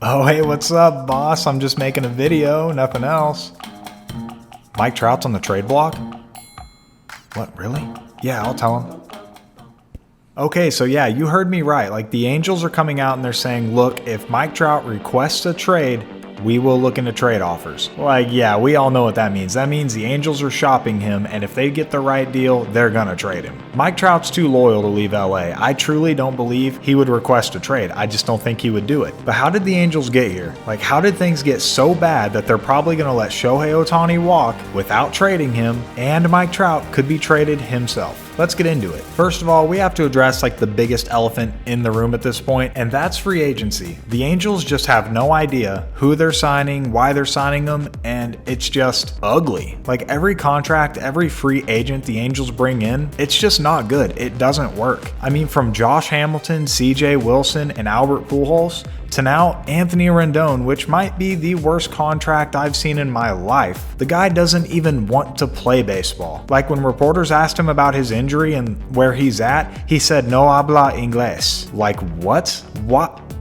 Oh, hey, what's up, boss? I'm just making a video, nothing else. Mike Trout's on the trade block? What, really? Yeah, I'll tell him. Okay, so yeah, you heard me right. Like, the Angels are coming out and they're saying, look, if Mike Trout requests a trade, we will look into trade offers. Like, yeah, we all know what that means. That means the Angels are shopping him, and if they get the right deal, they're gonna trade him. Mike Trout's too loyal to leave LA. I truly don't believe he would request a trade. I just don't think he would do it. But how did the Angels get here? Like, how did things get so bad that they're probably gonna let Shohei Ohtani walk without trading him, and Mike Trout could be traded himself? Let's get into it. First of all, we have to address like the biggest elephant in the room at this point, and that's free agency. The Angels just have no idea who they're signing, why they're signing them, and it's just ugly. Like, every contract, every free agent the Angels bring in, it's just not good. It doesn't work. I mean, from Josh Hamilton, CJ Wilson, and Albert Pujols, to now Anthony Rendon, which might be the worst contract I've seen in my life. The guy doesn't even want to play baseball. Like, when reporters asked him about his injury and where he's at, he said, "No habla inglés." Like, what?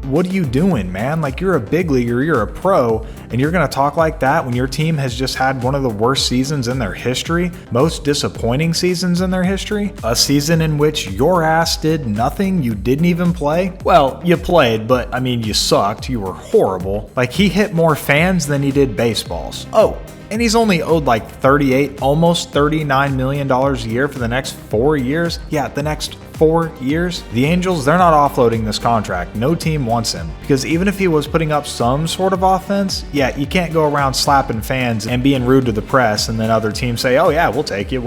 What are you doing, man? Like, you're a big leaguer, you're a pro, and you're gonna talk like that when your team has just had one of the worst seasons in their history, most disappointing seasons in their history, a season in which your ass did nothing, you didn't even play? Well, you played, but I mean, you sucked, you were horrible. Like, he hit more fans than he did baseballs. Oh, and he's only owed like $38, almost $39 million a year for the next 4 years. Yeah, the next 4 years. The Angels, they're not offloading this contract. No team wants him. Because even if he was putting up some sort of offense, yeah, you can't go around slapping fans and being rude to the press and then other teams say, oh yeah, we'll take you.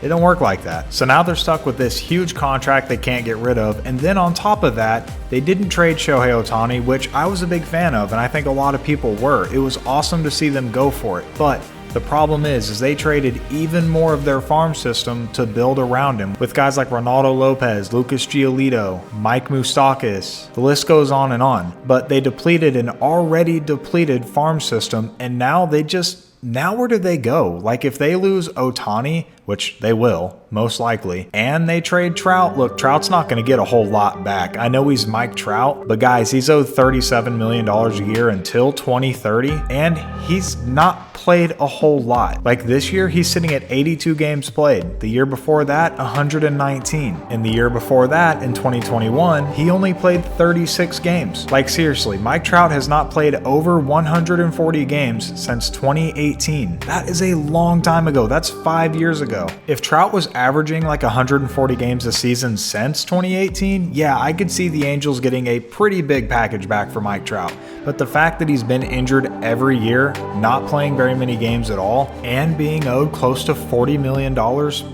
It don't work like that. So now they're stuck with this huge contract they can't get rid of. And then on top of that, they didn't trade Shohei Ohtani, which I was a big fan of, and I think a lot of people were. It was awesome to see them go for it. But the problem is they traded even more of their farm system to build around him with guys like Ronaldo Lopez, Lucas Giolito, Mike Moustakas. The list goes on and on. But they depleted an already depleted farm system, and now where do they go? Like, if they lose Ohtani, which they will, most likely, and they trade Trout, look, Trout's not going to get a whole lot back. I know he's Mike Trout, but guys, he's owed $37 million a year until 2030, and he's not played a whole lot. Like, this year, he's sitting at 82 games played. The year before that, 119. And the year before that, in 2021, he only played 36 games. Like, seriously, Mike Trout has not played over 140 games since 2018. That is a long time ago. That's 5 years ago. If Trout was averaging like 140 games a season since 2018, yeah, I could see the Angels getting a pretty big package back for Mike Trout. But the fact that he's been injured every year, not playing very many games at all, and being owed close to $40 million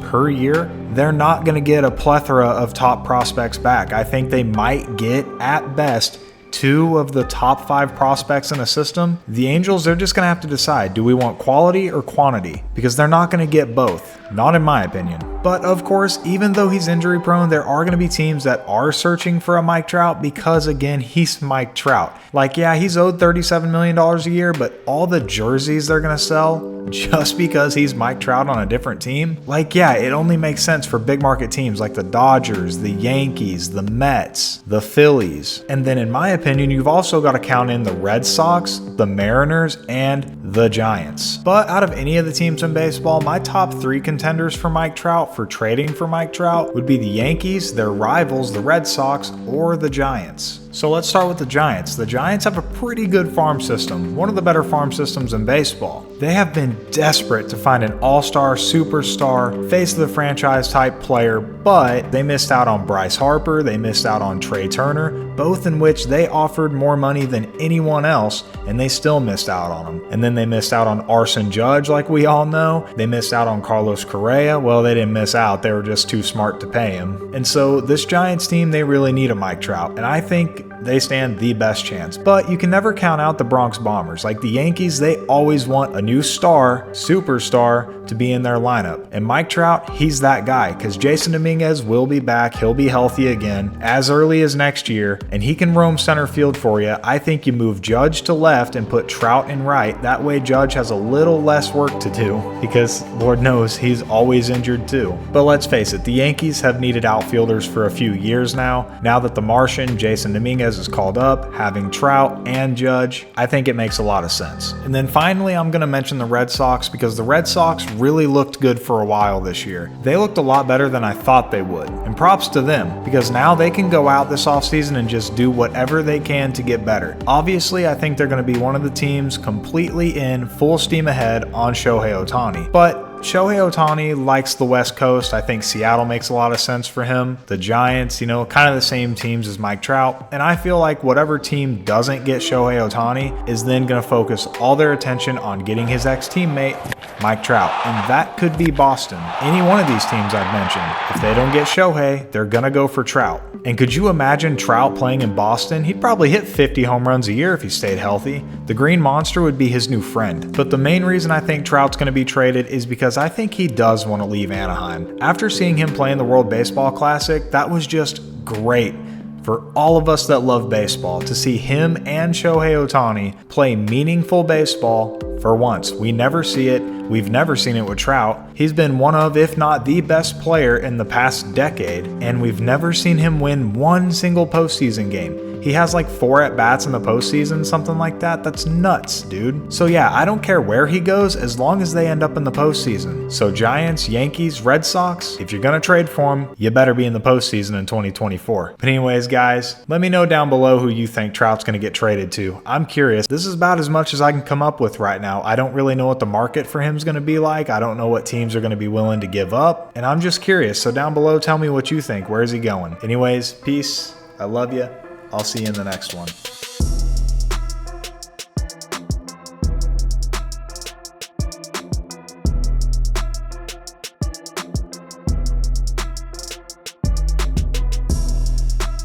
per year, they're not going to get a plethora of top prospects back. I think they might get, at best, 2 of the top 5 prospects in a system. The Angels, they're just going to have to decide, do we want quality or quantity? Because they're not going to get both. Not in my opinion. But of course, even though he's injury prone, there are going to be teams that are searching for a Mike Trout because, again, he's Mike Trout. Like, yeah, he's owed $37 million a year, but all the jerseys they're going to sell just because he's Mike Trout on a different team, like, yeah, it only makes sense for big market teams like the Dodgers, the Yankees, the Mets, the Phillies. And then in my opinion, you've also got to count in the Red Sox, the Mariners, and the Giants. But out of any of the teams in baseball, my top 3 contenders for Mike Trout, for trading for Mike Trout, would be the Yankees, their rivals, the Red Sox, or the Giants. So let's start with the Giants. The Giants have a pretty good farm system, one of the better farm systems in baseball. They have been desperate to find an all-star, superstar, face of the franchise type player, but they missed out on Bryce Harper, they missed out on Trey Turner, both in which they offered more money than anyone else, and they still missed out on them. And then they missed out on Arson Judge, like we all know. They missed out on Carlos Correa. Well, they didn't miss out, they were just too smart to pay him. And so this Giants team, they really need a Mike Trout, and I think they stand the best chance. But you can never count out the Bronx Bombers. Like the Yankees, they always want a new star, superstar, to be in their lineup. And Mike Trout, he's that guy, because Jason Dominguez will be back. He'll be healthy again as early as next year, and he can roam center field for you. I think you move Judge to left and put Trout in right. That way Judge has a little less work to do, because Lord knows he's always injured too. But let's face it, the Yankees have needed outfielders for a few years now. Now that the Martian, Jason Dominguez, Ramirez is called up, having Trout and Judge, I think it makes a lot of sense. And then finally, I'm going to mention the Red Sox because the Red Sox really looked good for a while this year. They looked a lot better than I thought they would. And props to them, because now they can go out this offseason and just do whatever they can to get better. Obviously, I think they're going to be one of the teams completely in full steam ahead on Shohei Ohtani. But Shohei Ohtani likes the West Coast. I think Seattle makes a lot of sense for him. The Giants, kind of the same teams as Mike Trout. And I feel like whatever team doesn't get Shohei Ohtani is then going to focus all their attention on getting his ex-teammate, Mike Trout. And that could be Boston. Any one of these teams I've mentioned. If they don't get Shohei, they're going to go for Trout. And could you imagine Trout playing in Boston? He'd probably hit 50 home runs a year if he stayed healthy. The Green Monster would be his new friend. But the main reason I think Trout's going to be traded is because I think he does want to leave Anaheim. After seeing him play in the World Baseball Classic, that was just great for all of us that love baseball to see him and Shohei Ohtani play meaningful baseball for once. We never see it. We've never seen it with Trout. He's been one of, if not the best player in the past decade, and we've never seen him win one single postseason game. He has like 4 at-bats in the postseason, something like that. That's nuts, dude. So yeah, I don't care where he goes as long as they end up in the postseason. So Giants, Yankees, Red Sox, if you're gonna trade for him, you better be in the postseason in 2024. But anyways, guys, let me know down below who you think Trout's gonna get traded to. I'm curious. This is about as much as I can come up with right now. I don't really know what the market for him is gonna be like. I don't know what teams are gonna be willing to give up. And I'm just curious. So down below, tell me what you think. Where is he going? Anyways, peace. I love you. I'll see you in the next one.